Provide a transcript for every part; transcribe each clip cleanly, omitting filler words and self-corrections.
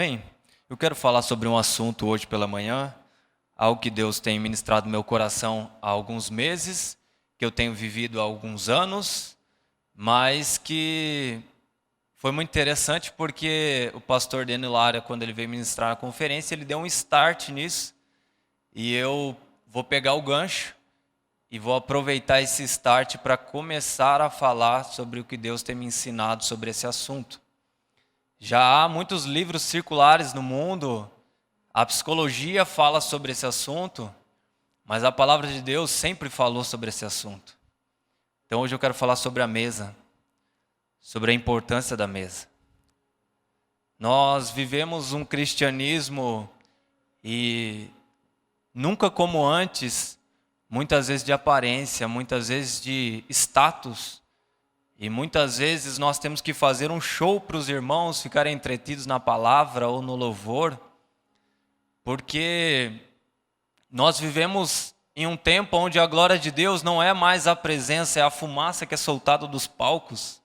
Amém? Eu quero falar sobre um assunto hoje pela manhã, algo que Deus tem ministrado no meu coração há alguns meses, que eu tenho vivido há alguns anos, mas que foi muito interessante porque o pastor Daniel Lara, quando ele veio ministrar na conferência, ele deu um start nisso, e eu vou pegar o gancho e vou aproveitar esse start para começar a falar sobre o que Deus tem me ensinado sobre esse assunto. Já há muitos livros circulares no mundo, a psicologia fala sobre esse assunto, mas a palavra de Deus sempre falou sobre esse assunto. Então hoje eu quero falar sobre a mesa, sobre a importância da mesa. Nós vivemos um cristianismo e nunca como antes, muitas vezes de aparência, muitas vezes de status. E muitas vezes nós temos que fazer um show para os irmãos ficarem entretidos na palavra ou no louvor, porque nós vivemos em um tempo onde a glória de Deus não é mais a presença, é a fumaça que é soltada dos palcos.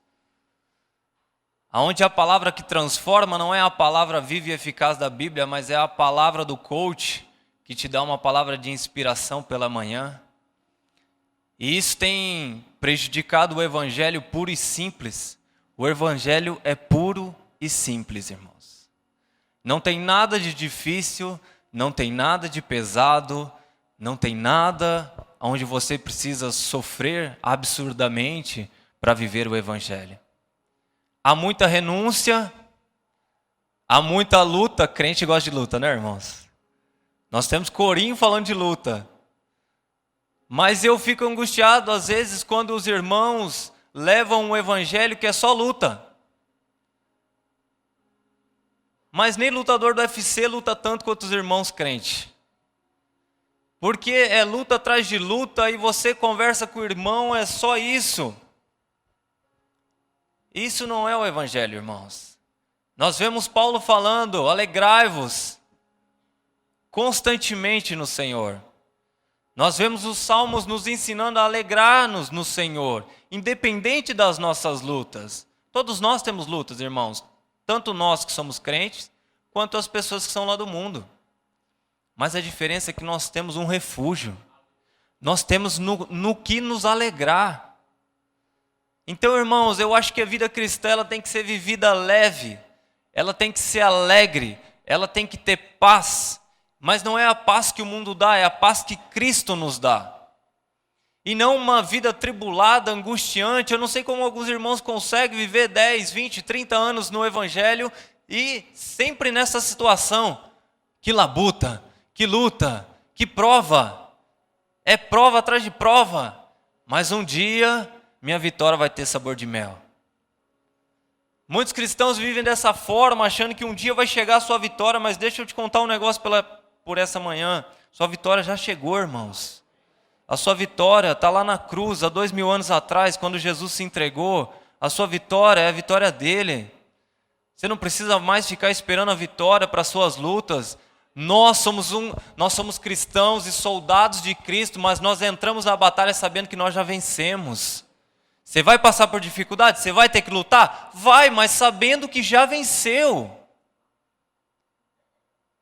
Onde a palavra que transforma não é a palavra viva e eficaz da Bíblia, mas é a palavra do coach, que te dá uma palavra de inspiração pela manhã. E isso tem prejudicado o evangelho puro e simples. O evangelho é puro e simples, irmãos. Não tem nada de difícil, não tem nada de pesado, não tem nada onde você precisa sofrer absurdamente para viver o evangelho. Há muita renúncia, há muita luta. Crente gosta de luta, né, irmãos? Nós temos corinho falando de luta. Mas eu fico angustiado às vezes quando os irmãos levam um evangelho que é só luta. Mas nem lutador do UFC luta tanto quanto os irmãos crentes. Porque é luta atrás de luta e você conversa com o irmão, é só isso. Isso não é o evangelho, irmãos. Nós vemos Paulo falando, alegrai-vos constantemente no Senhor. Nós vemos os salmos nos ensinando a alegrar-nos no Senhor, independente das nossas lutas. Todos nós temos lutas, irmãos. Tanto nós que somos crentes, quanto as pessoas que são lá do mundo. Mas a diferença é que nós temos um refúgio. Nós temos no que nos alegrar. Então, irmãos, eu acho que a vida cristã ela tem que ser vivida leve. Ela tem que ser alegre. Ela tem que ter paz. Mas não é a paz que o mundo dá, é a paz que Cristo nos dá. E não uma vida tribulada, angustiante. Eu não sei como alguns irmãos conseguem viver 10, 20, 30 anos no Evangelho e sempre nessa situação. Que labuta, que luta, que prova. É prova atrás de prova. Mas um dia minha vitória vai ter sabor de mel. Muitos cristãos vivem dessa forma, achando que um dia vai chegar a sua vitória, mas deixa eu te contar um negócio por essa manhã. Sua vitória já chegou, irmãos. A sua vitória está lá na cruz, há 2000 anos atrás, quando Jesus se entregou. A sua vitória é a vitória dele. Você não precisa mais ficar esperando a vitória para as suas lutas. Nós somos cristãos e soldados de Cristo, mas nós entramos na batalha sabendo que nós já vencemos. Você vai passar por dificuldade? Você vai ter que lutar? Vai, mas sabendo que já venceu.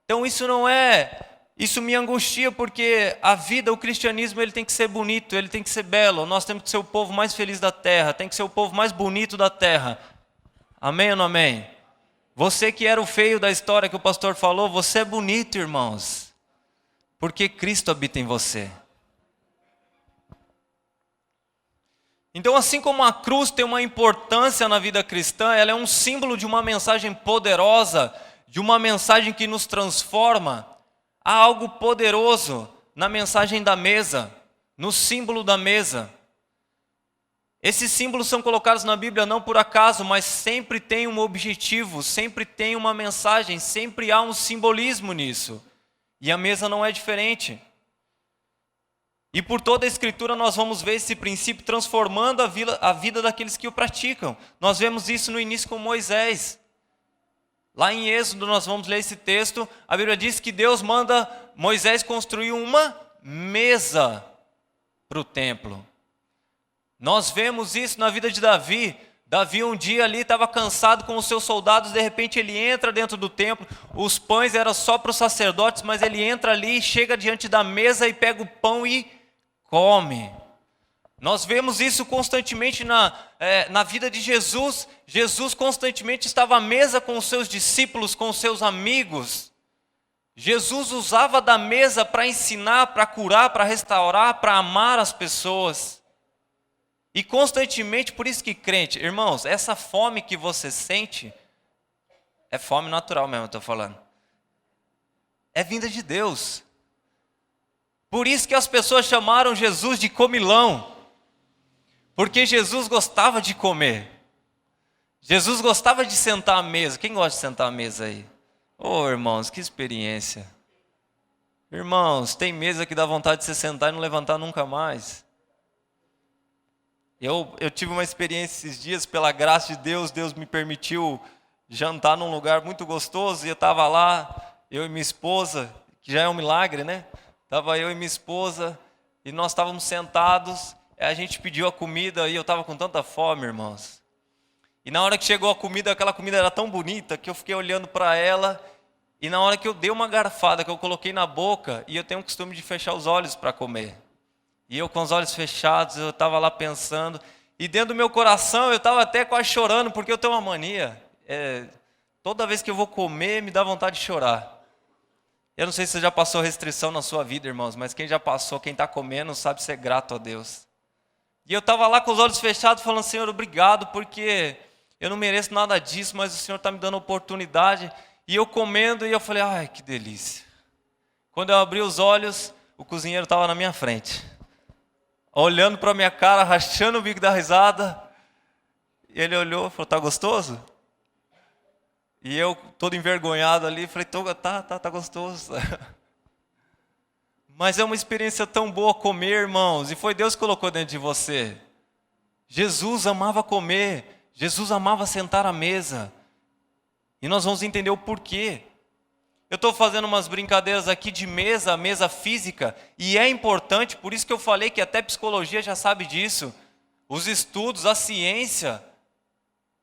Então isso me angustia porque a vida, o cristianismo, ele tem que ser bonito, ele tem que ser belo. Nós temos que ser o povo mais feliz da terra, tem que ser o povo mais bonito da terra. Amém ou não amém? Você que era o feio da história que o pastor falou, você é bonito, irmãos. Porque Cristo habita em você. Então, assim como a cruz tem uma importância na vida cristã, ela é um símbolo de uma mensagem poderosa, de uma mensagem que nos transforma. Há algo poderoso na mensagem da mesa, no símbolo da mesa. Esses símbolos são colocados na Bíblia não por acaso, mas sempre tem um objetivo, sempre tem uma mensagem, sempre há um simbolismo nisso. E a mesa não é diferente. E por toda a Escritura nós vamos ver esse princípio transformando a vida daqueles que o praticam. Nós vemos isso no início com Moisés. Lá em Êxodo nós vamos ler esse texto. A Bíblia diz que Deus manda Moisés construir uma mesa para o templo. Nós vemos isso na vida de Davi. Davi um dia ali estava cansado com os seus soldados, de repente ele entra dentro do templo, os pães eram só para os sacerdotes, mas ele entra ali, chega diante da mesa e pega o pão e come. Nós vemos isso constantemente na vida de Jesus. Jesus constantemente estava à mesa com os seus discípulos, com os seus amigos. Jesus usava da mesa para ensinar, para curar, para restaurar, para amar as pessoas. E constantemente, por isso que crente, irmãos, essa fome que você sente, é fome natural mesmo, eu estou falando. É vinda de Deus. Por isso que as pessoas chamaram Jesus de comilão. Porque Jesus gostava de comer. Jesus gostava de sentar à mesa. Quem gosta de sentar à mesa aí? Oh, irmãos, que experiência. Irmãos, tem mesa que dá vontade de você sentar e não levantar nunca mais. Eu tive uma experiência esses dias, pela graça de Deus, Deus me permitiu jantar num lugar muito gostoso, e eu estava lá, eu e minha esposa, que já é um milagre, né? Estava eu e minha esposa, e nós estávamos sentados, a gente pediu a comida, e eu estava com tanta fome, irmãos. E na hora que chegou a comida, aquela comida era tão bonita, que eu fiquei olhando para ela, e na hora que eu dei uma garfada, que eu coloquei na boca, e eu tenho o costume de fechar os olhos para comer. E eu com os olhos fechados, eu estava lá pensando, e dentro do meu coração eu estava até quase chorando, porque eu tenho uma mania, toda vez que eu vou comer me dá vontade de chorar. Eu não sei se você já passou restrição na sua vida, irmãos, mas quem já passou, quem está comendo, sabe ser grato a Deus. E eu estava lá com os olhos fechados falando, Senhor, obrigado, porque eu não mereço nada disso, mas o Senhor está me dando oportunidade. E eu comendo, e eu falei, ai, que delícia. Quando eu abri os olhos, o cozinheiro estava na minha frente, olhando para a minha cara, rachando o bico da risada. E ele olhou e falou, tá gostoso? E eu, todo envergonhado ali, falei, tá gostoso. Mas é uma experiência tão boa comer, irmãos. E foi Deus que colocou dentro de você. Jesus amava comer. Jesus amava sentar à mesa. E nós vamos entender o porquê. Eu estou fazendo umas brincadeiras aqui de mesa física, e é importante, por isso que eu falei que até psicologia já sabe disso. Os estudos, a ciência,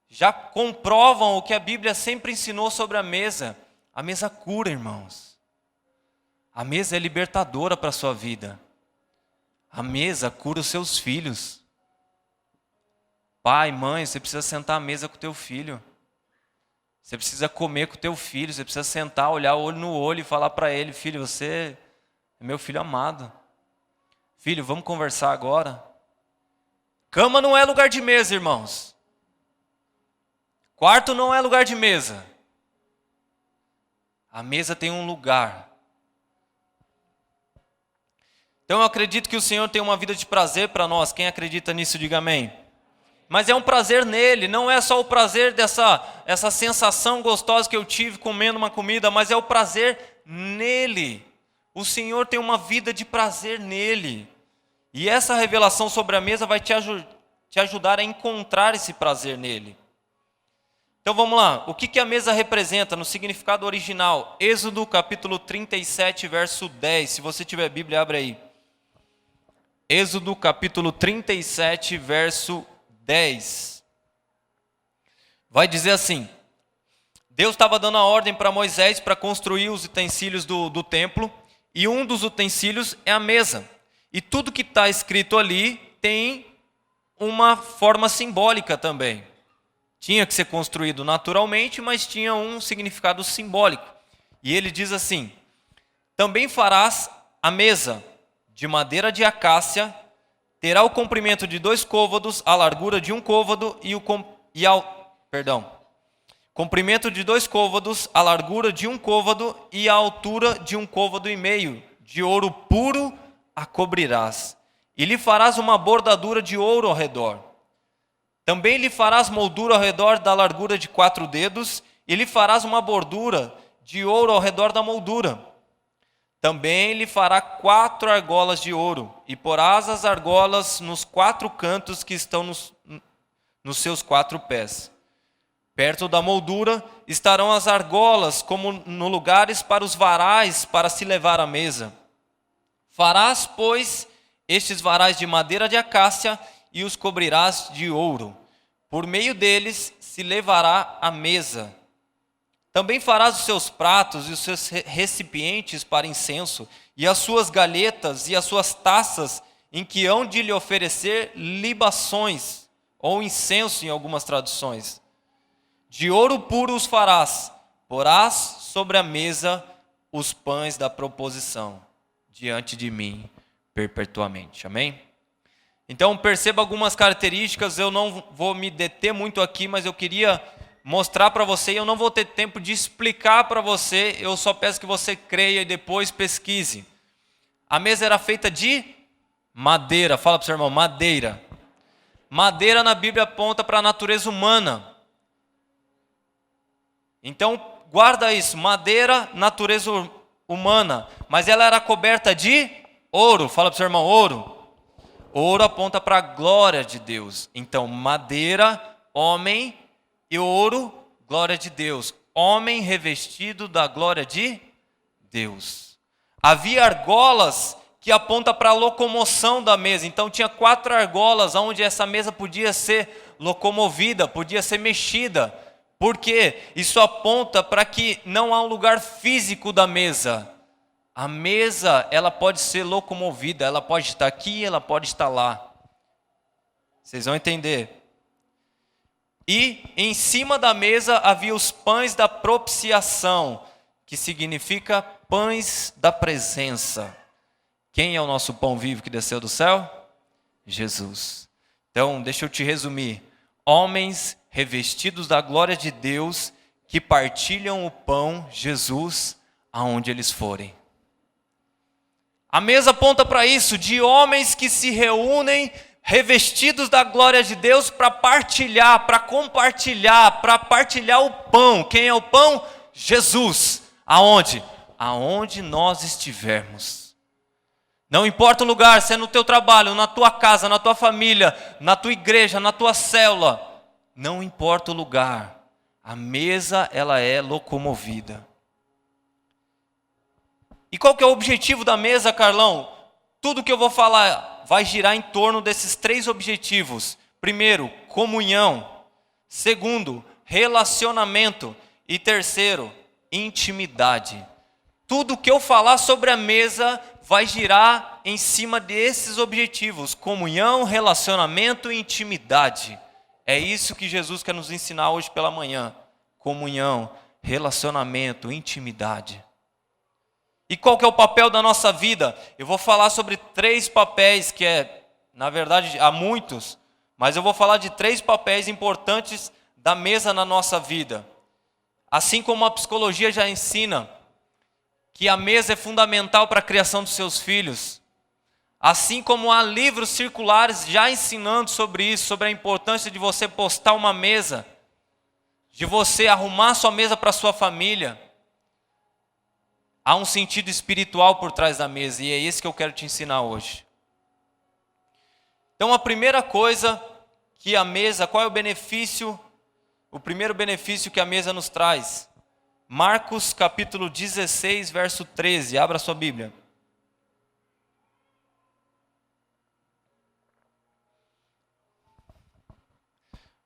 já comprovam o que a Bíblia sempre ensinou sobre a mesa. A mesa cura, irmãos. A mesa é libertadora para a sua vida. A mesa cura os seus filhos. Pai, mãe, você precisa sentar à mesa com o teu filho. Você precisa comer com o teu filho, você precisa sentar, olhar olho no olho e falar para ele, filho, você é meu filho amado. Filho, vamos conversar agora. Cama não é lugar de mesa, irmãos. Quarto não é lugar de mesa. A mesa tem um lugar. Então eu acredito que o Senhor tem uma vida de prazer para nós. Quem acredita nisso, diga amém. Mas é um prazer nele, não é só o prazer essa sensação gostosa que eu tive comendo uma comida, mas é o prazer nele. O Senhor tem uma vida de prazer nele. E essa revelação sobre a mesa vai te ajudar a encontrar esse prazer nele. Então vamos lá, o que a mesa representa no significado original? Êxodo capítulo 37, verso 10. Se você tiver Bíblia, abre aí. Êxodo capítulo 37, verso 10. Vai dizer assim: Deus estava dando a ordem para Moisés para construir os utensílios do templo, e um dos utensílios é a mesa. E tudo que está escrito ali tem uma forma simbólica também. Tinha que ser construído naturalmente, mas tinha um significado simbólico. E ele diz assim: também farás a mesa de madeira de acácia. Terá o comprimento de 2 côvados, a largura de 1 côvado comprimento de 2 côvados, a largura de 1 côvado e a altura de 1 côvado e meio. De ouro puro a cobrirás. E lhe farás uma bordadura de ouro ao redor. Também lhe farás moldura ao redor da largura de 4 dedos, e lhe farás uma bordura de ouro ao redor da moldura. Também lhe fará 4 argolas de ouro, e porás as argolas nos 4 cantos que estão nos seus 4 pés. Perto da moldura estarão as argolas, como no lugares para os varais, para se levar à mesa. Farás, pois, estes varais de madeira de acácia, e os cobrirás de ouro. Por meio deles se levará a mesa. Também farás os seus pratos e os seus recipientes para incenso, e as suas galhetas e as suas taças, em que hão de lhe oferecer libações, ou incenso em algumas traduções. De ouro puro os farás, porás sobre a mesa os pães da proposição, diante de mim perpetuamente. Amém? Então perceba algumas características, eu não vou me deter muito aqui, mas eu queria mostrar para você, e eu não vou ter tempo de explicar para você, eu só peço que você creia e depois pesquise. A mesa era feita de madeira, fala para o seu irmão, madeira. Madeira na Bíblia aponta para a natureza humana. Então guarda isso, madeira, natureza humana, mas ela era coberta de ouro, fala para o seu irmão, ouro. Ouro aponta para a glória de Deus. Então, madeira, homem, e ouro, glória de Deus. Homem revestido da glória de Deus. Havia argolas que apontam para a locomoção da mesa. Então, tinha 4 argolas onde essa mesa podia ser locomovida, podia ser mexida. Por quê? Isso aponta para que não há um lugar físico da mesa. A mesa, ela pode ser locomovida, ela pode estar aqui, ela pode estar lá. Vocês vão entender. E em cima da mesa havia os pães da propiciação, que significa pães da presença. Quem é o nosso pão vivo que desceu do céu? Jesus. Então, deixa eu te resumir. Homens revestidos da glória de Deus, que partilham o pão, Jesus, aonde eles forem. A mesa aponta para isso, de homens que se reúnem revestidos da glória de Deus para partilhar, para compartilhar, para partilhar o pão. Quem é o pão? Jesus. Aonde? Aonde nós estivermos. Não importa o lugar, se é no teu trabalho, na tua casa, na tua família, na tua igreja, na tua célula. Não importa o lugar. A mesa, ela é locomovida. E qual que é o objetivo da mesa, Carlão? Tudo que eu vou falar vai girar em torno desses 3 objetivos. Primeiro, comunhão. Segundo, relacionamento. E terceiro, intimidade. Tudo que eu falar sobre a mesa vai girar em cima desses objetivos. Comunhão, relacionamento e intimidade. É isso que Jesus quer nos ensinar hoje pela manhã. Comunhão, relacionamento, intimidade. E qual que é o papel da nossa vida? Eu vou falar sobre 3 papéis, que na verdade, há muitos, mas eu vou falar de 3 papéis importantes da mesa na nossa vida. Assim como a psicologia já ensina que a mesa é fundamental para a criação dos seus filhos, assim como há livros circulares já ensinando sobre isso, sobre a importância de você postar uma mesa, de você arrumar sua mesa para a sua família. Há um sentido espiritual por trás da mesa, e é esse que eu quero te ensinar hoje. Então, a primeira coisa que a mesa, qual é o benefício? O primeiro benefício que a mesa nos traz. Marcos capítulo 16, verso 13. Abra sua Bíblia.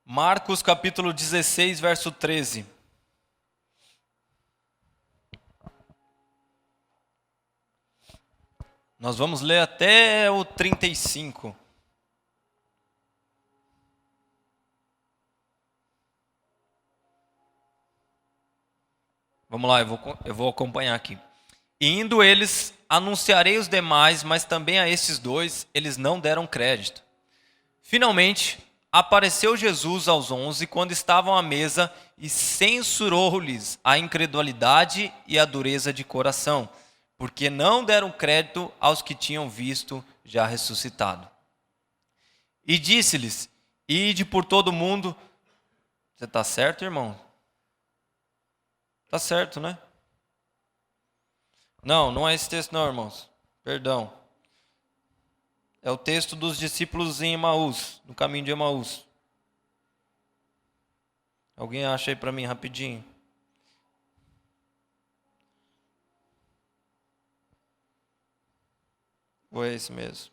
Marcos capítulo 16, verso 13. Nós vamos ler até o 35. Vamos lá, eu vou acompanhar aqui. E indo eles, anunciarei os demais, mas também a estes 2, eles não deram crédito. Finalmente, apareceu Jesus aos 11, quando estavam à mesa, e censurou-lhes a incredulidade e a dureza de coração, porque não deram crédito aos que tinham visto já ressuscitado. E disse-lhes, ide por todo o mundo. Você está certo, irmão? Está certo, né? Não é esse texto não, irmãos. Perdão. É o texto dos discípulos em Emaús, no caminho de Emaús. Alguém acha aí para mim rapidinho? Ou é esse mesmo?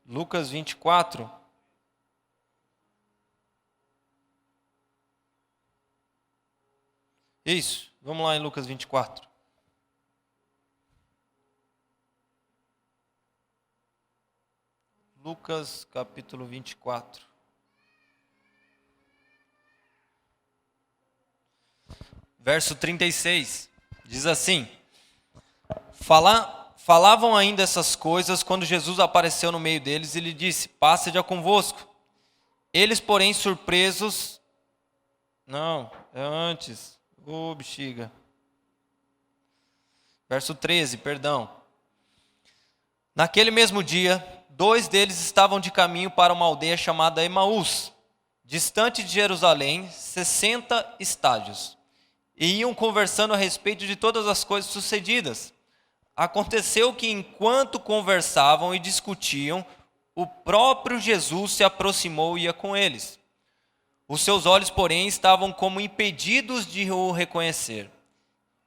Lucas 24. Isso, vamos lá em Lucas 24. Lucas capítulo 24. Verso 36. Diz assim: Falavam ainda essas coisas quando Jesus apareceu no meio deles e lhe disse: Paz seja convosco. Eles, porém, surpresos... Não, é antes. Ô, bexiga. Verso 13, perdão. Naquele mesmo dia, 2 deles estavam de caminho para uma aldeia chamada Emaús, distante de Jerusalém, 60 estádios, e iam conversando a respeito de todas as coisas sucedidas. Aconteceu que, enquanto conversavam e discutiam, o próprio Jesus se aproximou e ia com eles. Os seus olhos, porém, estavam como impedidos de o reconhecer.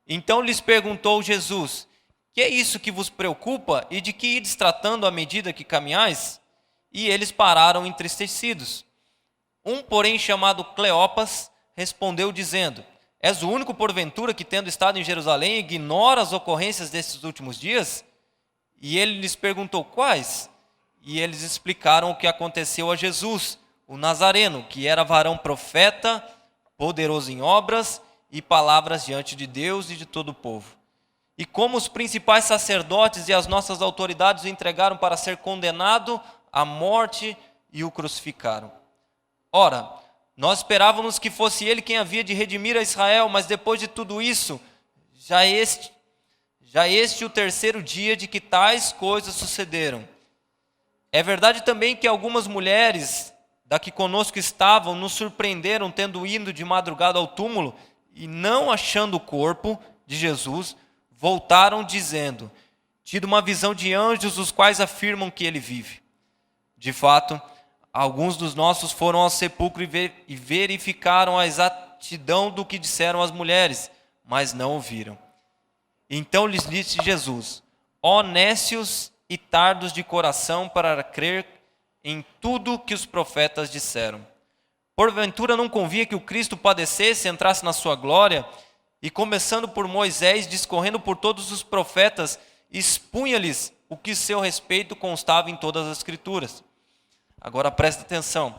Então lhes perguntou Jesus: Que é isso que vos preocupa e de que ides tratando à medida que caminhais? E eles pararam entristecidos. Um, porém, chamado Cleopas, respondeu dizendo: És o único, porventura, que, tendo estado em Jerusalém, ignora as ocorrências destes últimos dias? E ele lhes perguntou: Quais? E eles explicaram o que aconteceu a Jesus, o Nazareno, que era varão profeta, poderoso em obras e palavras diante de Deus e de todo o povo. E como os principais sacerdotes e as nossas autoridades o entregaram para ser condenado à morte e o crucificaram. Ora, nós esperávamos que fosse ele quem havia de redimir a Israel, mas depois de tudo isso, já este o terceiro dia de que tais coisas sucederam. É verdade também que algumas mulheres da que conosco estavam nos surpreenderam tendo ido de madrugada ao túmulo e não achando o corpo de Jesus, voltaram dizendo: tido uma visão de anjos, os quais afirmam que ele vive. De fato, alguns dos nossos foram ao sepulcro e verificaram a exatidão do que disseram as mulheres, mas não o viram. Então lhes disse Jesus: Ó nécios e tardos de coração para crer em tudo que os profetas disseram. Porventura não convinha que o Cristo padecesse, entrasse na sua glória? E começando por Moisés, discorrendo por todos os profetas, expunha-lhes o que seu respeito constava em todas as Escrituras. Agora presta atenção.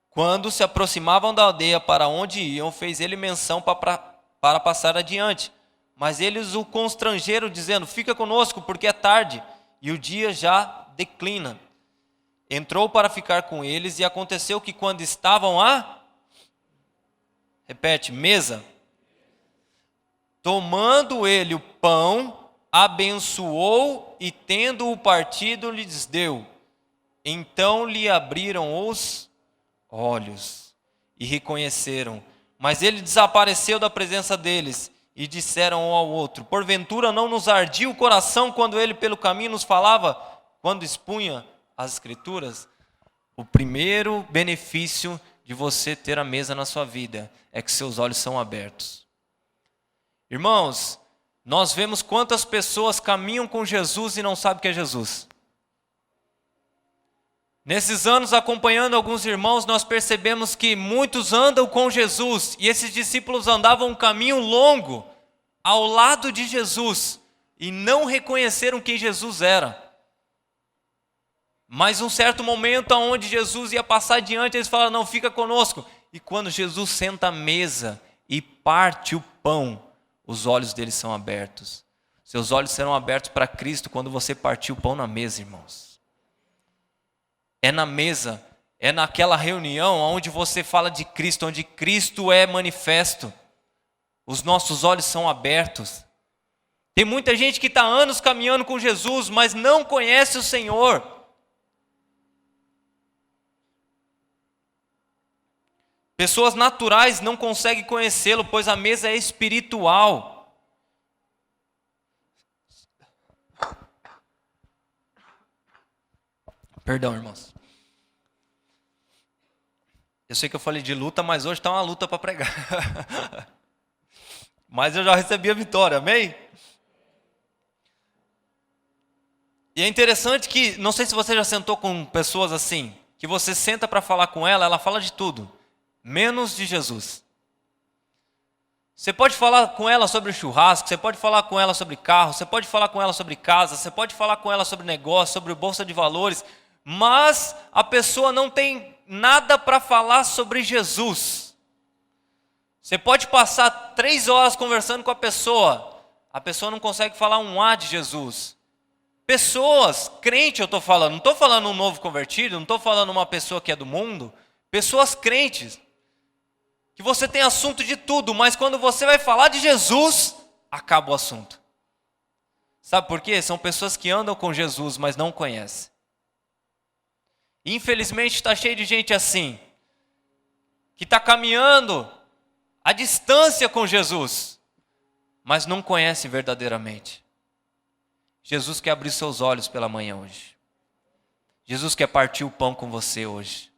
Quando se aproximavam da aldeia para onde iam, fez ele menção para passar adiante. Mas eles o constrangeram, dizendo: Fica conosco, porque é tarde, e o dia já declina. Entrou para ficar com eles, e aconteceu que quando estavam mesa, tomando ele o pão, abençoou e tendo-o partido, lhes deu. Então lhe abriram os olhos e reconheceram, mas ele desapareceu da presença deles e disseram um ao outro: Porventura não nos ardia o coração quando ele pelo caminho nos falava, quando expunha as Escrituras? O primeiro benefício de você ter a mesa na sua vida é que seus olhos são abertos. Irmãos, nós vemos quantas pessoas caminham com Jesus e não sabem o que é Jesus. Nesses anos, acompanhando alguns irmãos, nós percebemos que muitos andam com Jesus, e esses discípulos andavam um caminho longo ao lado de Jesus e não reconheceram quem Jesus era. Mas um certo momento onde Jesus ia passar adiante, eles falaram: Não, fica conosco. E quando Jesus senta à mesa e parte o pão, os olhos deles são abertos. Seus olhos serão abertos para Cristo quando você partir o pão na mesa, irmãos. É na mesa, é naquela reunião onde você fala de Cristo, onde Cristo é manifesto. Os nossos olhos são abertos. Tem muita gente que está há anos caminhando com Jesus, mas não conhece o Senhor. Pessoas naturais não conseguem conhecê-lo, pois a mesa é espiritual. Perdão, irmãos. Eu sei que eu falei de luta, mas hoje está uma luta para pregar. Mas eu já recebi a vitória, amém? E é interessante que, não sei se você já sentou com pessoas assim, que você senta para falar com ela, ela fala de tudo, menos de Jesus. Você pode falar com ela sobre churrasco, você pode falar com ela sobre carro, você pode falar com ela sobre casa, você pode falar com ela sobre negócio, sobre bolsa de valores, mas a pessoa não tem nada para falar sobre Jesus. Você pode passar 3 horas conversando com a pessoa não consegue falar um A de Jesus. Pessoas, crente eu estou falando, não estou falando um novo convertido, não estou falando uma pessoa que é do mundo, pessoas crentes, que você tem assunto de tudo, mas quando você vai falar de Jesus, acaba o assunto. Sabe por quê? São pessoas que andam com Jesus, mas não conhecem. Infelizmente está cheio de gente assim, que está caminhando à distância com Jesus, mas não conhece verdadeiramente. Jesus quer abrir seus olhos pela manhã hoje. Jesus quer partir o pão com você hoje.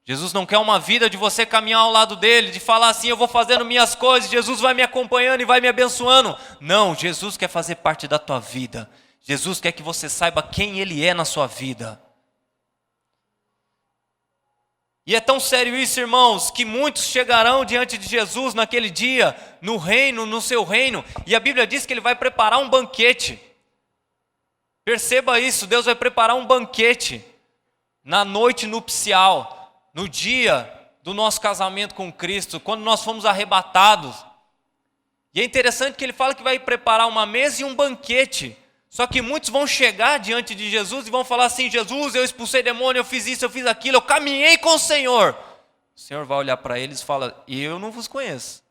Jesus não quer uma vida de você caminhar ao lado dele, de falar assim, eu vou fazendo minhas coisas, Jesus vai me acompanhando e vai me abençoando. Não, Jesus quer fazer parte da tua vida. Jesus quer que você saiba quem ele é na sua vida. E é tão sério isso, irmãos, que muitos chegarão diante de Jesus naquele dia, no reino, no seu reino, e a Bíblia diz que ele vai preparar um banquete. Perceba isso, Deus vai preparar um banquete na noite nupcial, no dia do nosso casamento com Cristo, quando nós fomos arrebatados. E é interessante que ele fala que vai preparar uma mesa e um banquete. Só que muitos vão chegar diante de Jesus e vão falar assim, Jesus, eu expulsei demônio, eu fiz isso, eu fiz aquilo, eu caminhei com o Senhor. O Senhor vai olhar para eles e fala, eu não vos conheço.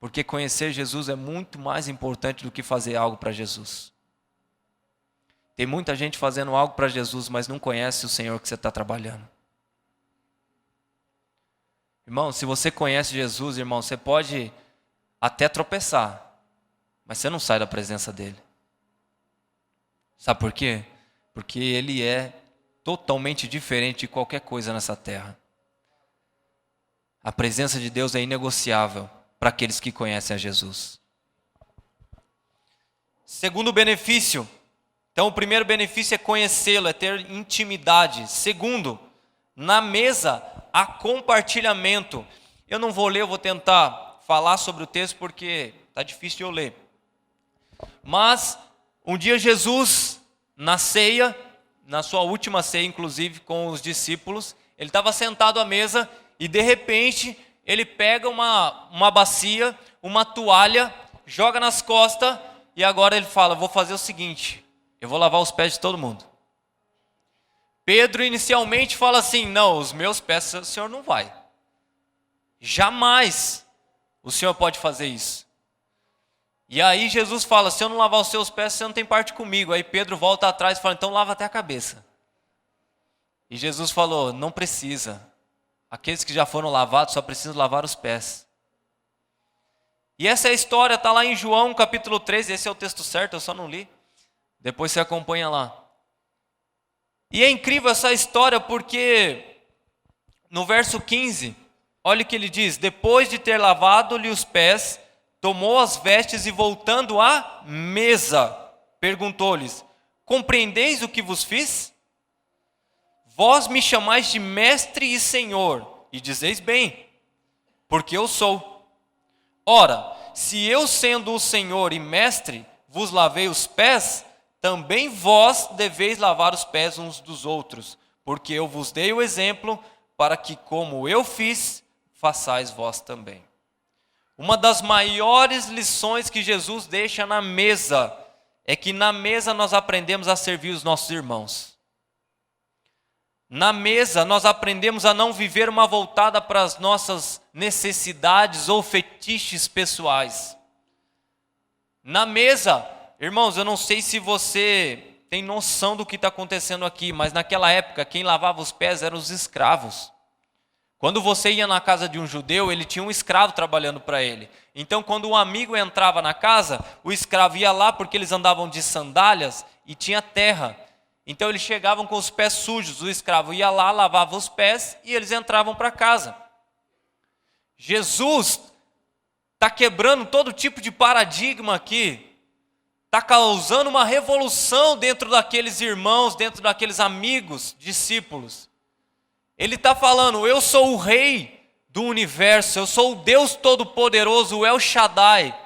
Porque conhecer Jesus é muito mais importante do que fazer algo para Jesus. Tem muita gente fazendo algo para Jesus, mas não conhece o Senhor que você está trabalhando. Irmão, se você conhece Jesus, irmão, você pode até tropeçar, mas você não sai da presença dele. Sabe por quê? Porque ele é totalmente diferente de qualquer coisa nessa terra. A presença de Deus é inegociável para aqueles que conhecem a Jesus. Segundo benefício. Então o primeiro benefício é conhecê-lo, é ter intimidade. Segundo, na mesa há compartilhamento. Eu não vou ler, eu vou tentar falar sobre o texto porque está difícil de eu ler. Mas um dia Jesus, na ceia, na sua última ceia inclusive com os discípulos, ele estava sentado à mesa e de repente ele pega uma bacia, uma toalha, joga nas costas e agora ele fala, vou fazer o seguinte, eu vou lavar os pés de todo mundo. Pedro inicialmente fala assim, não, os meus pés o Senhor não vai. Jamais o Senhor pode fazer isso. E aí Jesus fala, se eu não lavar os seus pés, você não tem parte comigo. Aí Pedro volta atrás e fala, então lava até a cabeça. E Jesus falou, não precisa. Aqueles que já foram lavados só precisam lavar os pés. E essa é a história, está lá em João capítulo 13, esse é o texto certo, eu só não li. Depois você acompanha lá. E é incrível essa história porque no verso 15, olha o que ele diz, depois de ter lavado-lhe os pés, tomou as vestes e voltando à mesa, perguntou-lhes, compreendeis o que vos fiz? Vós me chamais de mestre e senhor, e dizeis bem, porque eu sou. Ora, se eu sendo o senhor e mestre, vos lavei os pés, também vós deveis lavar os pés uns dos outros, porque eu vos dei o exemplo, para que como eu fiz, façais vós também. Uma das maiores lições que Jesus deixa na mesa, é que na mesa nós aprendemos a servir os nossos irmãos. Na mesa nós aprendemos a não viver uma voltada para as nossas necessidades ou fetiches pessoais. Na mesa, irmãos, eu não sei se você tem noção do que está acontecendo aqui, mas naquela época quem lavava os pés eram os escravos. Quando você ia na casa de um judeu, ele tinha um escravo trabalhando para ele. Então quando um amigo entrava na casa, o escravo ia lá porque eles andavam de sandálias e tinha terra. Então eles chegavam com os pés sujos, o escravo ia lá, lavava os pés e eles entravam para casa. Jesus está quebrando todo tipo de paradigma aqui. está causando uma revolução dentro daqueles irmãos, dentro daqueles amigos, discípulos. Ele está falando, eu sou o rei do universo, eu sou o Deus Todo-Poderoso, o El Shaddai,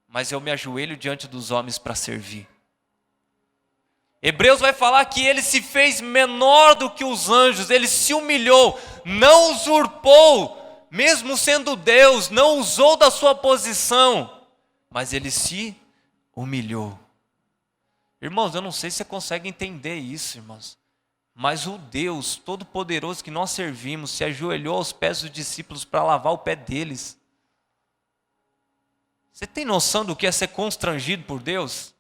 mas eu me ajoelho diante dos homens para servir. Hebreus vai falar que ele se fez menor do que os anjos, ele se humilhou, não usurpou, mesmo sendo Deus, não usou da sua posição, mas ele se humilhou. Irmãos, eu não sei se você consegue entender isso, irmãos, mas o Deus Todo-Poderoso que nós servimos se ajoelhou aos pés dos discípulos para lavar o pé deles. Você tem noção do que é ser constrangido por Deus?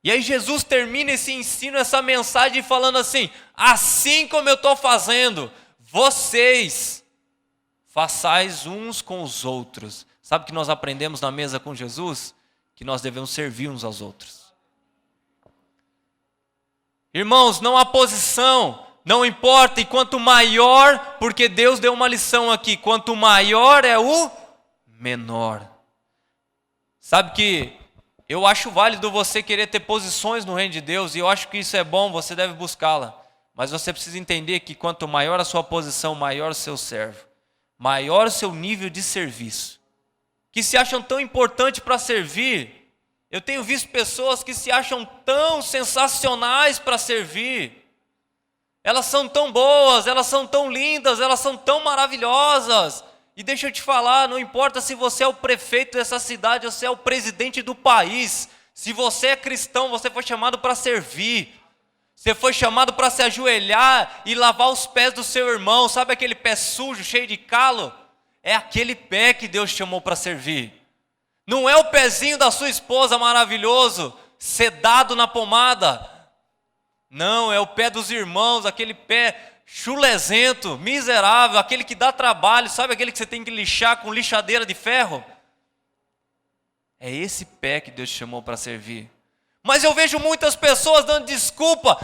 E aí Jesus termina esse ensino, essa mensagem falando assim, assim como eu estou fazendo, vocês façais uns com os outros. Sabe o que nós aprendemos na mesa com Jesus? Que nós devemos servir uns aos outros. Irmãos, não há posição, não importa, e quanto maior, porque Deus deu uma lição aqui, quanto maior é o menor. Sabe que eu acho válido você querer ter posições no reino de Deus, e eu acho que isso é bom, você deve buscá-la. Mas você precisa entender que quanto maior a sua posição, maior o seu servo. Maior o seu nível de serviço. Que se acham tão importantes para servir. Eu tenho visto pessoas que se acham tão sensacionais para servir. Elas são tão boas, elas são tão lindas, elas são tão maravilhosas. E deixa eu te falar, não importa se você é o prefeito dessa cidade ou se é o presidente do país. Se você é cristão, você foi chamado para servir. Você foi chamado para se ajoelhar e lavar os pés do seu irmão. Sabe aquele pé sujo, cheio de calo? É aquele pé que Deus chamou para servir. Não é o pezinho da sua esposa maravilhoso, sedado na pomada. Não, é o pé dos irmãos, aquele pé chulezento, miserável, aquele que dá trabalho, sabe aquele que você tem que lixar com lixadeira de ferro? É esse pé que Deus chamou para servir. Mas eu vejo muitas pessoas dando desculpa,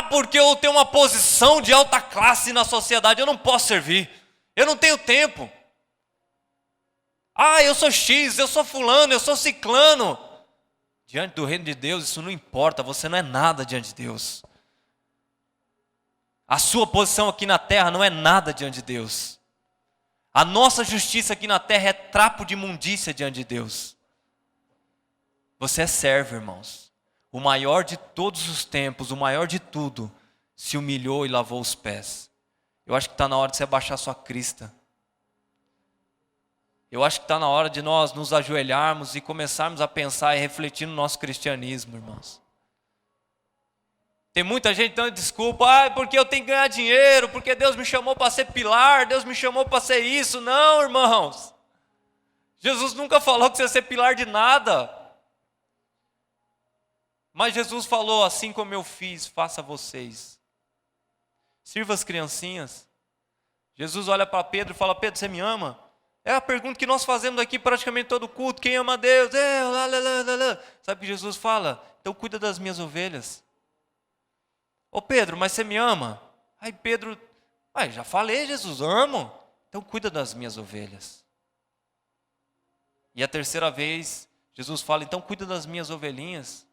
porque eu tenho uma posição de alta classe na sociedade, eu não posso servir, eu não tenho tempo. Eu sou X, eu sou fulano, eu sou ciclano. Diante do reino de Deus isso não importa, você não é nada diante de Deus. A sua posição aqui na terra não é nada diante de Deus. A nossa justiça aqui na terra é trapo de imundícia diante de Deus. Você é servo, irmãos. O maior de todos os tempos, o maior de tudo, se humilhou e lavou os pés. Eu acho que está na hora de você abaixar sua crista. Eu acho que está na hora de nós nos ajoelharmos e começarmos a pensar e refletir no nosso cristianismo, irmãos. Tem muita gente dando desculpa, porque eu tenho que ganhar dinheiro, porque Deus me chamou para ser pilar, Deus me chamou para ser isso. Não, irmãos. Jesus nunca falou que você ia ser pilar de nada. Mas Jesus falou, assim como eu fiz, faça vocês. Sirva as criancinhas. Jesus olha para Pedro e fala, Pedro, você me ama? É a pergunta que nós fazemos aqui praticamente todo culto, quem ama Deus? Sabe o que Jesus fala? Então cuida das minhas ovelhas. Ô Pedro, mas você me ama? Aí Pedro, já falei, Jesus, amo. Então cuida das minhas ovelhas. E a terceira vez, Jesus fala, então cuida das minhas ovelhinhas.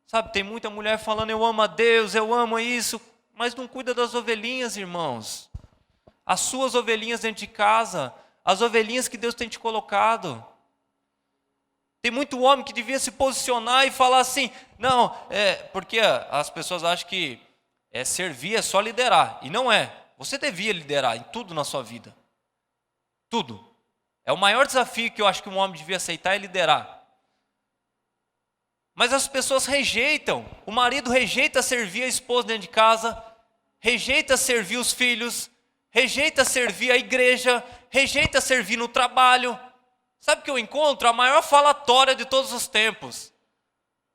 Sabe, tem muita mulher falando, eu amo a Deus, eu amo isso, mas não cuida das ovelhinhas, irmãos. As suas ovelhinhas dentro de casa, as ovelhinhas que Deus tem te colocado. Tem muito homem que devia se posicionar e falar assim, não, porque as pessoas acham que servir é só liderar, e não é. Você devia liderar em tudo na sua vida. Tudo. É o maior desafio que eu acho que um homem devia aceitar é liderar. Mas as pessoas rejeitam, o marido rejeita servir a esposa dentro de casa, rejeita servir os filhos, rejeita servir a igreja, rejeita servir no trabalho. Sabe o que eu encontro? A maior falatória de todos os tempos.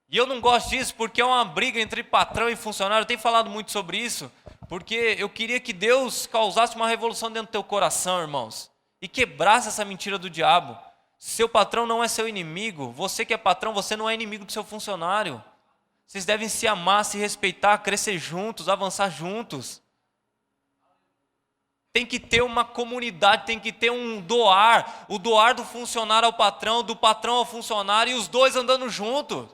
E eu não gosto disso porque é uma briga entre patrão e funcionário. Eu tenho falado muito sobre isso, porque eu queria que Deus causasse uma revolução dentro do teu coração, irmãos, e quebrasse essa mentira do diabo. Seu patrão não é seu inimigo. Você que é patrão, você não é inimigo do seu funcionário. Vocês devem se amar, se respeitar, crescer juntos, avançar juntos. Tem que ter uma comunidade, tem que ter um doar, o doar do funcionário ao patrão, do patrão ao funcionário, e os dois andando juntos.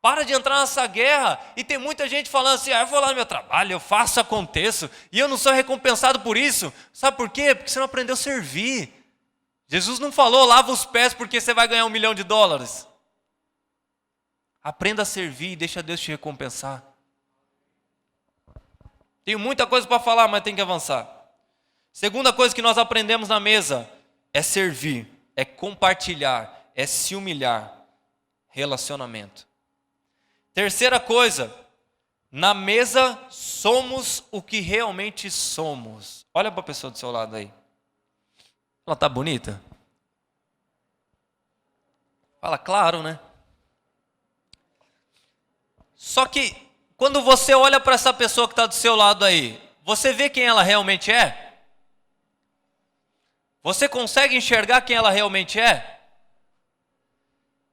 Para de entrar nessa guerra. E tem muita gente falando assim, eu vou lá no meu trabalho, eu faço, aconteço, e eu não sou recompensado por isso. Sabe por quê? Porque você não aprendeu a servir. Jesus não falou, lava os pés porque você vai ganhar $1 milhão. Aprenda a servir e deixa Deus te recompensar. Tenho muita coisa para falar, mas tem que avançar. Segunda coisa que nós aprendemos na mesa é servir, é compartilhar, é se humilhar. Relacionamento. Terceira coisa, na mesa somos o que realmente somos. Olha para a pessoa do seu lado aí. Ela está bonita? Fala, claro, né? Só que, quando você olha para essa pessoa que está do seu lado aí, você vê quem ela realmente é? Você consegue enxergar quem ela realmente é?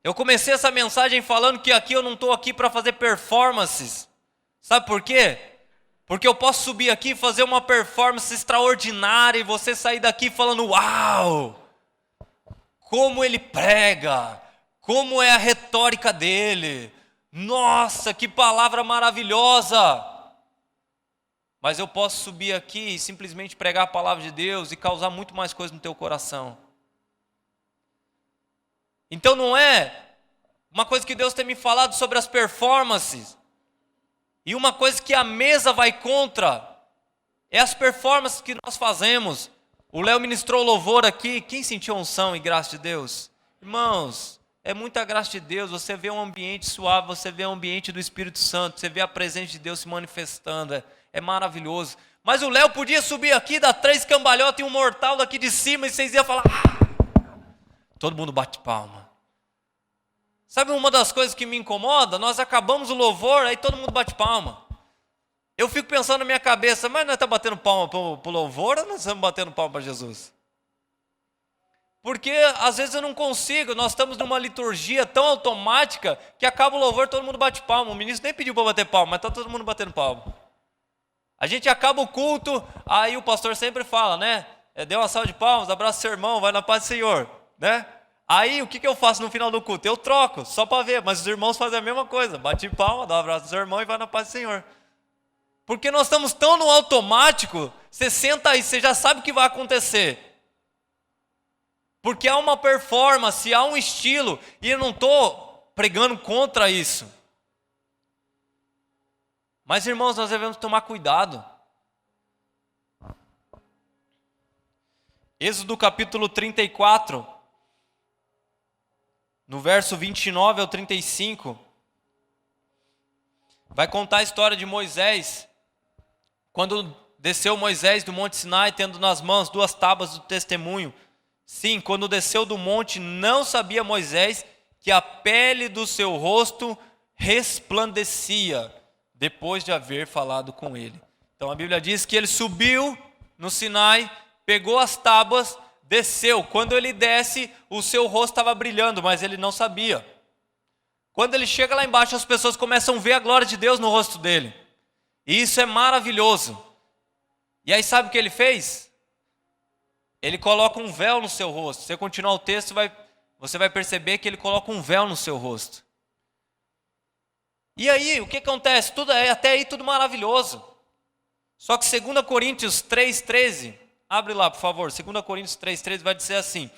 Eu comecei essa mensagem falando que aqui eu não estou aqui para fazer performances. Sabe por quê? Porque eu posso subir aqui e fazer uma performance extraordinária e você sair daqui falando, uau! Como ele prega! Como é a retórica dele! Nossa, que palavra maravilhosa! Mas eu posso subir aqui e simplesmente pregar a palavra de Deus e causar muito mais coisa no teu coração. Então não é uma coisa que Deus tem me falado sobre as performances. E uma coisa que a mesa vai contra é as performances que nós fazemos. O Léo ministrou louvor aqui. Quem sentiu unção e graça de Deus? Irmãos, é muita graça de Deus. Você vê um ambiente suave, você vê um ambiente do Espírito Santo, você vê a presença de Deus se manifestando. É maravilhoso. Mas o Léo podia subir aqui, dar 3 cambalhotas e um mortal daqui de cima e vocês iam falar... Todo mundo bate palma. Sabe uma das coisas que me incomoda? Nós acabamos o louvor, aí todo mundo bate palma. Eu fico pensando na minha cabeça, mas nós estamos batendo palma para o louvor ou nós estamos batendo palma para Jesus? Porque às vezes eu não consigo, nós estamos numa liturgia tão automática que acaba o louvor, todo mundo bate palma. O ministro nem pediu para bater palma, mas está todo mundo batendo palma. A gente acaba o culto, aí o pastor sempre fala, né? Dê uma salva de palmas, abraça seu irmão, vai na paz do Senhor, né? Aí o que eu faço no final do culto? Eu troco, só para ver, mas os irmãos fazem a mesma coisa. Bate palma, dá um abraço do seu irmão e vai na paz do Senhor. Porque nós estamos tão no automático, você senta aí, você já sabe o que vai acontecer. Porque há uma performance, há um estilo, e eu não estou pregando contra isso. Mas irmãos, nós devemos tomar cuidado. Êxodo capítulo 34, no verso 29 ao 35, vai contar a história de Moisés. Quando desceu Moisés do monte Sinai, tendo nas mãos 2 tábuas do testemunho. Sim, quando desceu do monte, não sabia Moisés que a pele do seu rosto resplandecia, depois de haver falado com ele. Então a Bíblia diz que ele subiu no Sinai, pegou as tábuas, desceu. Quando ele desce, o seu rosto estava brilhando, mas ele não sabia. Quando ele chega lá embaixo, as pessoas começam a ver a glória de Deus no rosto dele. E isso é maravilhoso. E aí sabe o que ele fez? Ele coloca um véu no seu rosto. Se você continuar o texto, você vai perceber que ele coloca um véu no seu rosto. E aí, o que acontece? Até aí tudo maravilhoso. Só que 2 Coríntios 3,13, abre lá por favor, 2 Coríntios 3,13 vai dizer assim: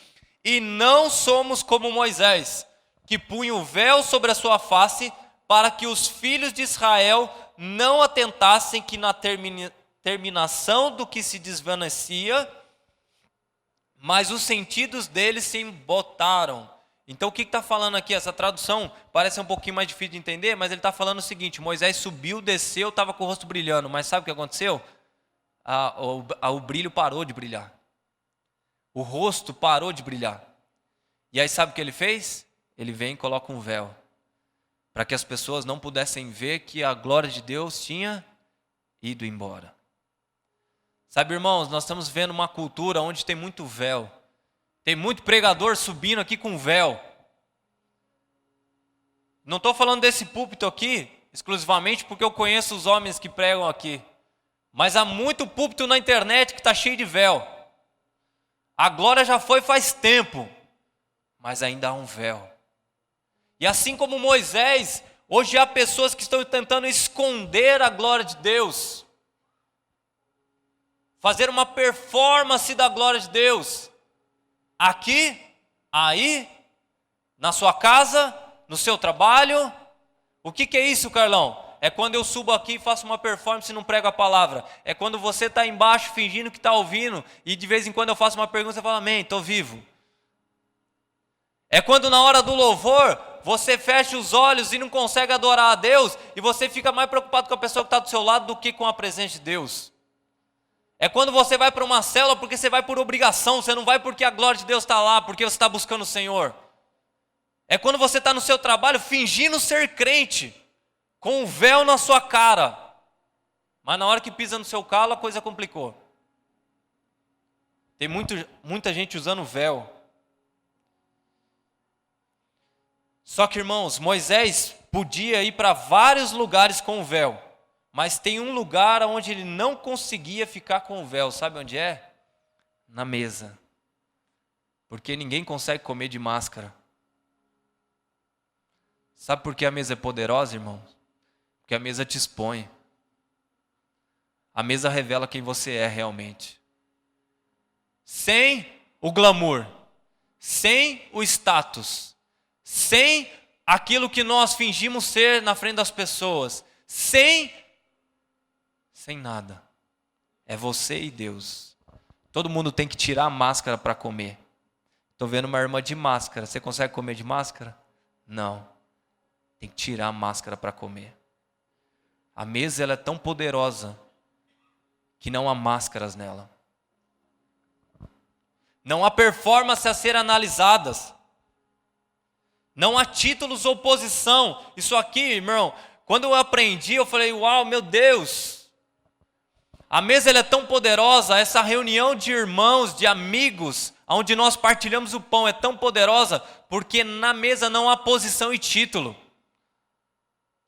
e não somos como Moisés, que punha o véu sobre a sua face, para que os filhos de Israel não atentassem que na terminação do que se desvanecia, mas os sentidos deles se embotaram. Então o que está falando aqui? Essa tradução parece um pouquinho mais difícil de entender, mas ele está falando o seguinte: Moisés subiu, desceu, estava com o rosto brilhando, mas sabe o que aconteceu? O brilho parou de brilhar. O rosto parou de brilhar. E aí sabe o que ele fez? Ele vem e coloca um véu, para que as pessoas não pudessem ver que a glória de Deus tinha ido embora. Sabe, irmãos, nós estamos vendo uma cultura onde tem muito véu. Tem muito pregador subindo aqui com véu. Não estou falando desse púlpito aqui exclusivamente porque eu conheço os homens que pregam aqui. Mas há muito púlpito na internet que está cheio de véu. A glória já foi faz tempo, mas ainda há um véu. E assim como Moisés, hoje há pessoas que estão tentando esconder a glória de Deus, fazer uma performance da glória de Deus, aqui, aí, na sua casa, no seu trabalho. O que é isso, Carlão? É quando eu subo aqui e faço uma performance e não prego a palavra. É quando você está embaixo fingindo que está ouvindo e de vez em quando eu faço uma pergunta e você fala, amém, estou vivo. É quando na hora do louvor você fecha os olhos e não consegue adorar a Deus e você fica mais preocupado com a pessoa que está do seu lado do que com a presença de Deus. É quando você vai para uma célula porque você vai por obrigação, você não vai porque a glória de Deus está lá, porque você está buscando o Senhor. É quando você está no seu trabalho fingindo ser crente, com um véu na sua cara, mas na hora que pisa no seu calo a coisa complicou. Tem muita gente usando véu. Só que, irmãos, Moisés podia ir para vários lugares com o véu, mas tem um lugar onde ele não conseguia ficar com o véu. Sabe onde é? Na mesa. Porque ninguém consegue comer de máscara. Sabe por que a mesa é poderosa, irmãos? Porque a mesa te expõe. A mesa revela quem você é realmente. Sem o glamour, sem o status, sem aquilo que nós fingimos ser na frente das pessoas, sem nada. É você e Deus. Todo mundo tem que tirar a máscara para comer. Estou vendo uma irmã de máscara. Você consegue comer de máscara? Não. Tem que tirar a máscara para comer. A mesa ela é tão poderosa que não há máscaras nela. Não há performance a ser analisadas. Não há títulos ou posição. Isso aqui, irmão, quando eu aprendi, eu falei, uau, meu Deus. A mesa ela é tão poderosa, essa reunião de irmãos, de amigos, onde nós partilhamos o pão, é tão poderosa, porque na mesa não há posição e título.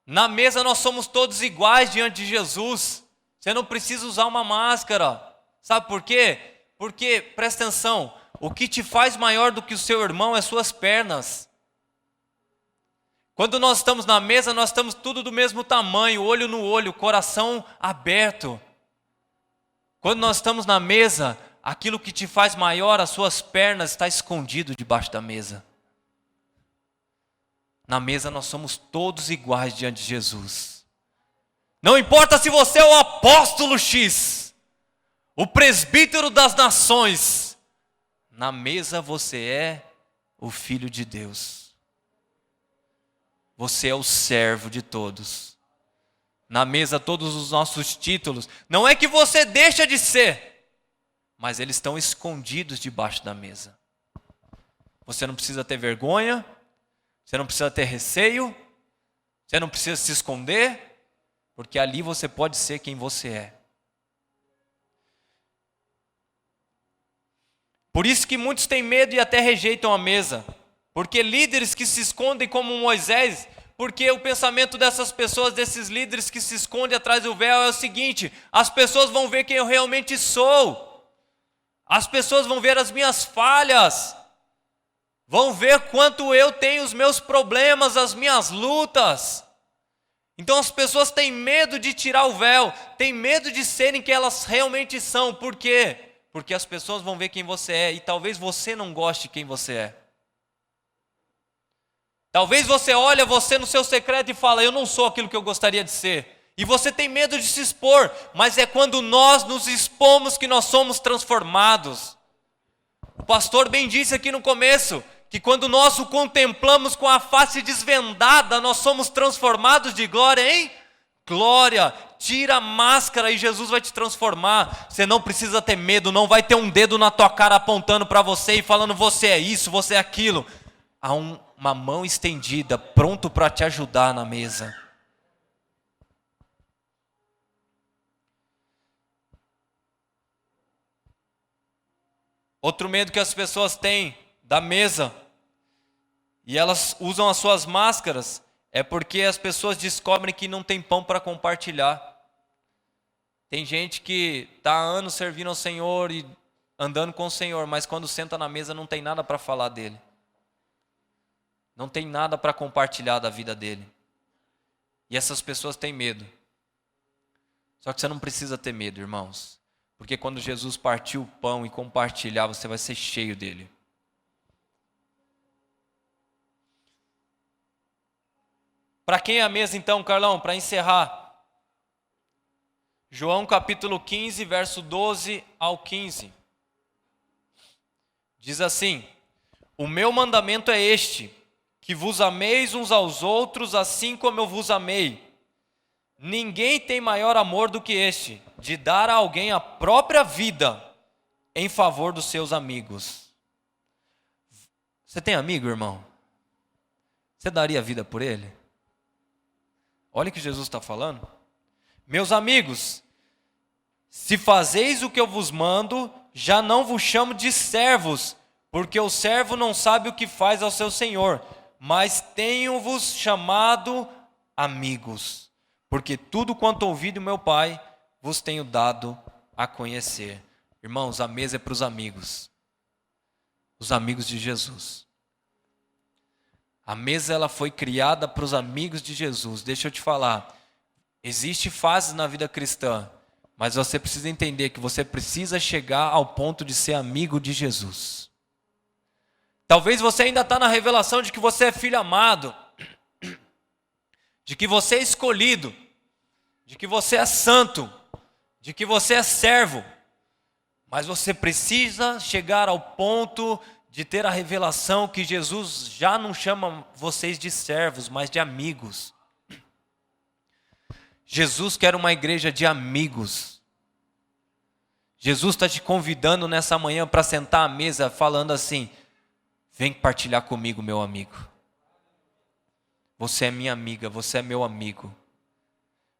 Na mesa nós somos todos iguais diante de Jesus. Você não precisa usar uma máscara. Sabe por quê? Porque, presta atenção, o que te faz maior do que o seu irmão é suas pernas. Quando nós estamos na mesa, nós estamos tudo do mesmo tamanho, olho no olho, coração aberto. Quando nós estamos na mesa, aquilo que te faz maior, as suas pernas, está escondido debaixo da mesa. Na mesa nós somos todos iguais diante de Jesus. Não importa se você é o apóstolo X, o presbítero das nações, na mesa você é o filho de Deus. Você é o servo de todos. Na mesa todos os nossos títulos, não é que você deixa de ser, mas eles estão escondidos debaixo da mesa. Você não precisa ter vergonha, você não precisa ter receio, você não precisa se esconder, porque ali você pode ser quem você é. Por isso que muitos têm medo e até rejeitam a mesa, porque líderes que se escondem como Moisés, porque o pensamento dessas pessoas, desses líderes que se escondem atrás do véu é o seguinte: as pessoas vão ver quem eu realmente sou, as pessoas vão ver as minhas falhas, vão ver quanto eu tenho os meus problemas, as minhas lutas. Então as pessoas têm medo de tirar o véu, têm medo de serem quem elas realmente são. Por quê? Porque as pessoas vão ver quem você é e talvez você não goste de quem você é. Talvez você olha você no seu secreto e fala, eu não sou aquilo que eu gostaria de ser. E você tem medo de se expor, mas é quando nós nos expomos que nós somos transformados. O pastor bem disse aqui no começo, que quando nós o contemplamos com a face desvendada, nós somos transformados de glória em glória. Tira a máscara e Jesus vai te transformar. Você não precisa ter medo, não vai ter um dedo na tua cara apontando para você e falando você é isso, você é aquilo. Há uma mão estendida, pronto para te ajudar na mesa. Outro medo que as pessoas têm da mesa, e elas usam as suas máscaras, é porque as pessoas descobrem que não tem pão para compartilhar. Tem gente que está há anos servindo ao Senhor e andando com o Senhor, mas quando senta na mesa não tem nada para falar dele. Não tem nada para compartilhar da vida dele. E essas pessoas têm medo. Só que você não precisa ter medo, irmãos. Porque quando Jesus partiu o pão e compartilhar, você vai ser cheio dele. Para quem é a mesa então, Carlão? Para encerrar. João capítulo 15, verso 12 ao 15. Diz assim: o meu mandamento é este, que vos ameis uns aos outros, assim como eu vos amei. Ninguém tem maior amor do que este, de dar a alguém a própria vida em favor dos seus amigos. Você tem amigo, irmão? Você daria a vida por ele? Olha o que Jesus está falando. Meus amigos, se fazeis o que eu vos mando, já não vos chamo de servos, porque o servo não sabe o que faz ao seu senhor, mas tenho-vos chamado amigos, porque tudo quanto ouvi do meu Pai, vos tenho dado a conhecer. Irmãos, a mesa é para os amigos de Jesus. A mesa ela foi criada para os amigos de Jesus. Deixa eu te falar, existe fases na vida cristã, mas você precisa entender que você precisa chegar ao ponto de ser amigo de Jesus. Talvez você ainda está na revelação de que você é filho amado, de que você é escolhido, de que você é santo, de que você é servo. Mas você precisa chegar ao ponto de ter a revelação que Jesus já não chama vocês de servos, mas de amigos. Jesus quer uma igreja de amigos. Jesus está te convidando nessa manhã para sentar à mesa falando assim: vem partilhar comigo, meu amigo. Você é minha amiga, você é meu amigo.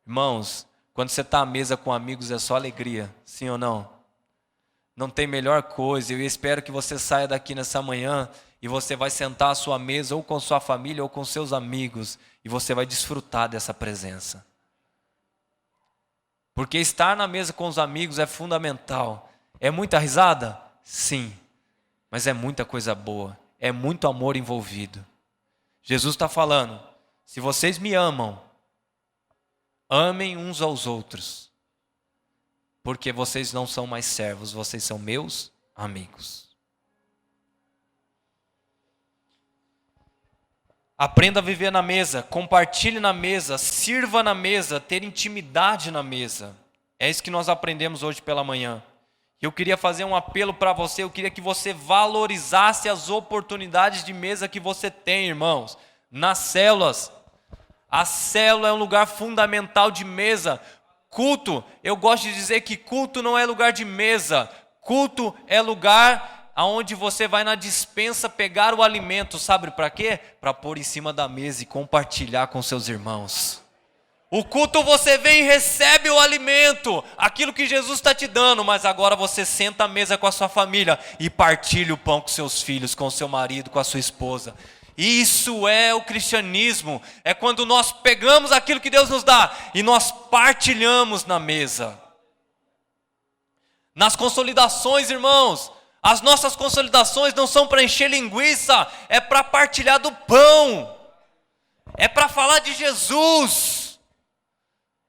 Irmãos, quando você está à mesa com amigos é só alegria, sim ou não? Não tem melhor coisa. Eu espero que você saia daqui nessa manhã e você vai sentar à sua mesa ou com sua família ou com seus amigos e você vai desfrutar dessa presença. Porque estar na mesa com os amigos é fundamental. É muita risada? Sim. Mas é muita coisa boa. É muito amor envolvido. Jesus está falando: se vocês me amam, amem uns aos outros. Porque vocês não são mais servos, vocês são meus amigos. Aprenda a viver na mesa, compartilhe na mesa, sirva na mesa, ter intimidade na mesa. É isso que nós aprendemos hoje pela manhã. Eu queria fazer um apelo para você, eu queria que você valorizasse as oportunidades de mesa que você tem, irmãos. Nas células. A célula é um lugar fundamental de mesa. Culto, eu gosto de dizer que culto não é lugar de mesa. Culto é lugar onde você vai na despensa pegar o alimento. Sabe para quê? Para pôr em cima da mesa e compartilhar com seus irmãos. O culto você vem e recebe o alimento, aquilo que Jesus está te dando, mas agora você senta à mesa com a sua família e partilha o pão com seus filhos, com o seu marido, com a sua esposa. Isso é o cristianismo, é quando nós pegamos aquilo que Deus nos dá e nós partilhamos na mesa. Nas consolidações, irmãos, as nossas consolidações não são para encher linguiça, é para partilhar do pão, é para falar de Jesus,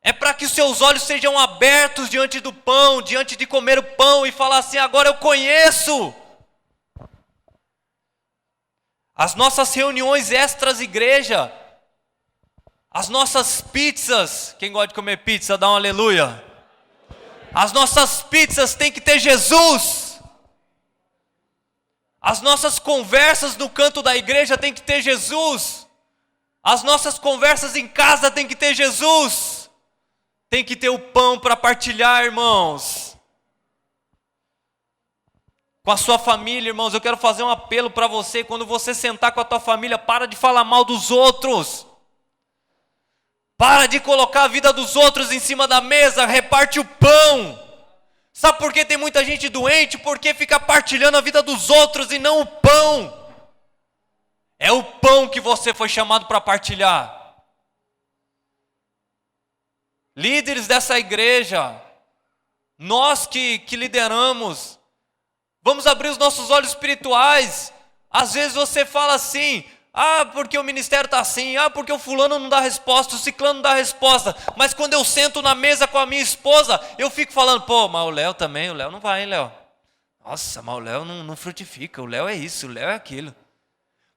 é para que os seus olhos sejam abertos diante do pão, diante de comer o pão e falar assim: agora eu conheço. As nossas reuniões extras igreja, as nossas pizzas, quem gosta de comer pizza, dá um aleluia. As nossas pizzas têm que ter Jesus. As nossas conversas no canto da igreja têm que ter Jesus. As nossas conversas em casa têm que ter Jesus. Tem que ter o pão para partilhar, irmãos. Com a sua família, irmãos, eu quero fazer um apelo para você. Quando você sentar com a tua família, para de falar mal dos outros. Para de colocar a vida dos outros em cima da mesa, reparte o pão. Sabe por que tem muita gente doente? Porque fica partilhando a vida dos outros e não o pão. É o pão que você foi chamado para partilhar. Líderes dessa igreja, Nós que lideramos, vamos abrir os nossos olhos espirituais. Às vezes você fala assim, porque o ministério está assim, porque o fulano não dá resposta, o ciclano não dá resposta. Mas quando eu sento na mesa com a minha esposa, eu fico falando, pô, mas o Léo também, o Léo não vai, hein, Léo? Nossa, mas o Léo não frutifica, o Léo é isso, o Léo é aquilo.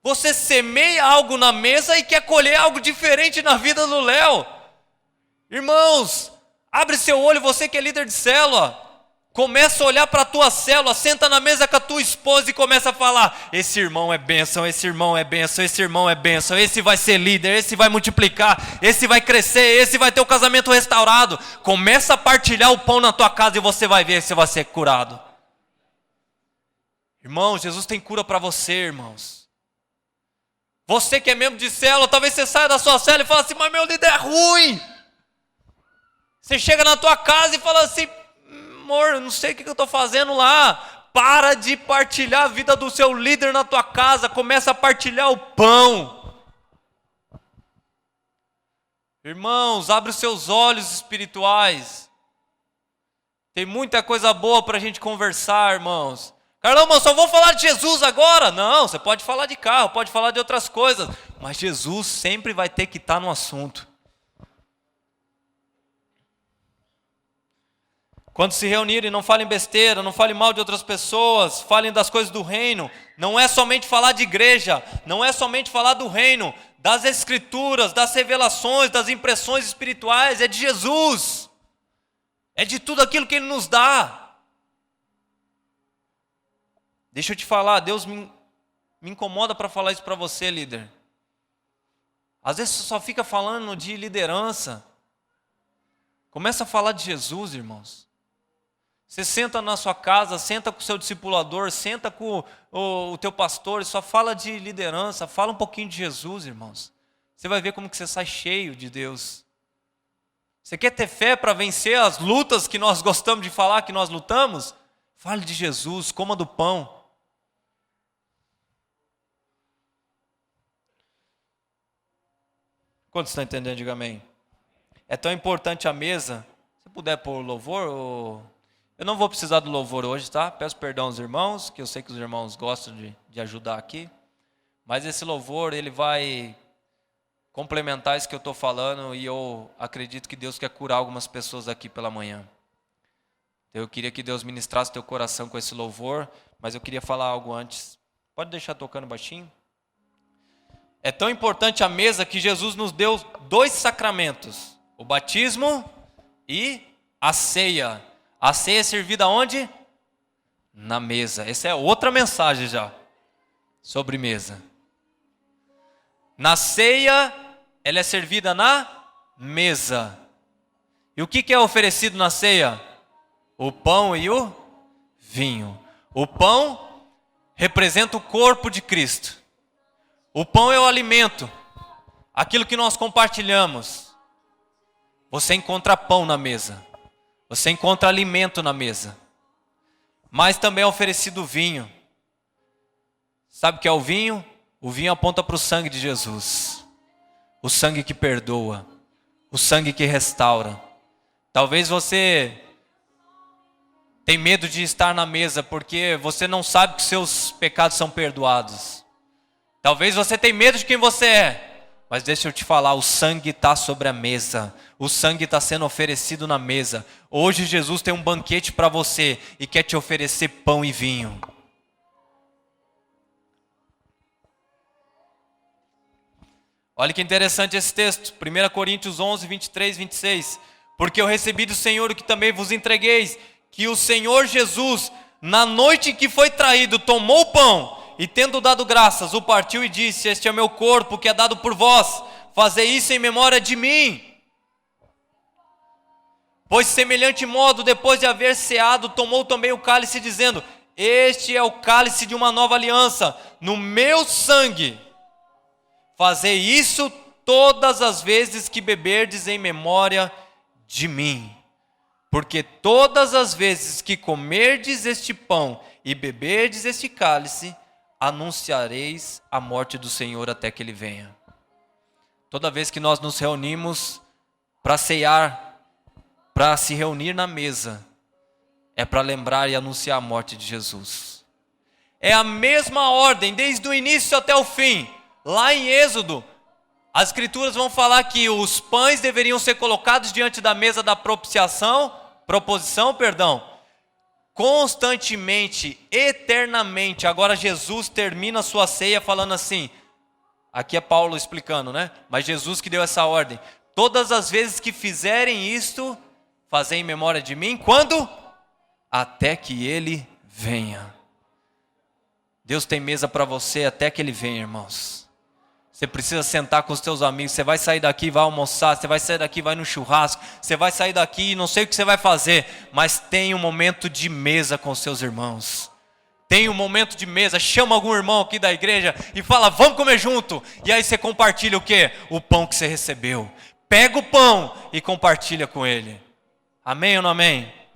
Você semeia algo na mesa e quer colher algo diferente na vida do Léo. Irmãos, abre seu olho, você que é líder de célula. Começa a olhar para a tua célula, senta na mesa com a tua esposa e começa a falar, esse irmão é bênção, esse irmão é bênção, esse irmão é bênção, esse vai ser líder, esse vai multiplicar, esse vai crescer, esse vai ter o casamento restaurado. Começa a partilhar o pão na tua casa e você vai ver se vai ser curado. Irmãos, Jesus tem cura para você, irmãos. Você que é membro de célula, talvez você saia da sua célula e fale assim, mas meu líder é ruim. Você chega na tua casa e fala assim, amor, eu não sei o que eu estou fazendo lá. Para de partilhar a vida do seu líder na tua casa. Começa a partilhar o pão. Irmãos, abre os seus olhos espirituais. Tem muita coisa boa para a gente conversar, irmãos. Carlão, mas só vou falar de Jesus agora? Não, você pode falar de carro, pode falar de outras coisas. Mas Jesus sempre vai ter que estar no assunto. Quando se reunirem, não falem besteira, não falem mal de outras pessoas, falem das coisas do reino. Não é somente falar de igreja, não é somente falar do reino, das escrituras, das revelações, das impressões espirituais, é de Jesus. É de tudo aquilo que Ele nos dá. Deixa eu te falar, Deus me incomoda para falar isso para você, líder. Às vezes você só fica falando de liderança. Começa a falar de Jesus, irmãos. Você senta na sua casa, senta com o seu discipulador, senta com o teu pastor e só fala de liderança, fala um pouquinho de Jesus, irmãos. Você vai ver como que você sai cheio de Deus. Você quer ter fé para vencer as lutas que nós gostamos de falar, que nós lutamos? Fale de Jesus, coma do pão. Quantos estão entendendo? Diga amém. É tão importante a mesa. Se puder pôr louvor, eu não vou precisar do louvor hoje, tá? Peço perdão aos irmãos, que eu sei que os irmãos gostam de ajudar aqui. Mas esse louvor, ele vai complementar isso que eu estou falando e eu acredito que Deus quer curar algumas pessoas aqui pela manhã. Então, eu queria que Deus ministrasse teu coração com esse louvor, mas eu queria falar algo antes. Pode deixar tocando baixinho? É tão importante a mesa que Jesus nos deu 2 sacramentos, o batismo e a ceia. A ceia é servida onde? Na mesa. Essa é outra mensagem já, sobre mesa. Na ceia, ela é servida na mesa. E o que é oferecido na ceia? O pão e o vinho. O pão representa o corpo de Cristo. O pão é o alimento, aquilo que nós compartilhamos. Você encontra pão na mesa, você encontra alimento na mesa, mas também é oferecido vinho. Sabe o que é o vinho? O vinho aponta para o sangue de Jesus, o sangue que perdoa, o sangue que restaura. Talvez você tem medo de estar na mesa porque você não sabe que seus pecados são perdoados. Talvez você tenha medo de quem você é, mas deixa eu te falar, o sangue está sobre a mesa, o sangue está sendo oferecido na mesa. Hoje Jesus tem um banquete para você e quer te oferecer pão e vinho. Olha que interessante esse texto, 1 Coríntios 11, 23, 26. Porque eu recebi do Senhor o que também vos entregueis, que o Senhor Jesus, na noite em que foi traído, tomou o pão, e tendo dado graças, o partiu e disse, este é meu corpo que é dado por vós, fazei isso em memória de mim. Pois semelhante modo, depois de haver ceado, tomou também o cálice, dizendo, este é o cálice de uma nova aliança, no meu sangue. Fazei isso todas as vezes que beberdes em memória de mim. Porque todas as vezes que comerdes este pão e beberdes este cálice, anunciareis a morte do Senhor até que Ele venha. Toda vez que nós nos reunimos para ceiar, para se reunir na mesa, é para lembrar e anunciar a morte de Jesus. É a mesma ordem, desde o início até o fim. Lá em Êxodo, as escrituras vão falar que os pães deveriam ser colocados diante da mesa da proposição, constantemente, eternamente. Agora Jesus termina a sua ceia falando assim, aqui é Paulo explicando, né? Mas Jesus que deu essa ordem. Todas as vezes que fizerem isto, fazem em memória de mim, quando? Até que ele venha. Deus tem mesa para você até que ele venha, irmãos. Você precisa sentar com os teus amigos, você vai sair daqui, vai almoçar, você vai sair daqui, vai no churrasco, você vai sair daqui, não sei o que você vai fazer, mas tem um momento de mesa com os seus irmãos. Tem um momento de mesa, chama algum irmão aqui da igreja e fala, vamos comer junto. E aí você compartilha o quê? O pão que você recebeu. Pega o pão e compartilha com ele. Amém ou não amém?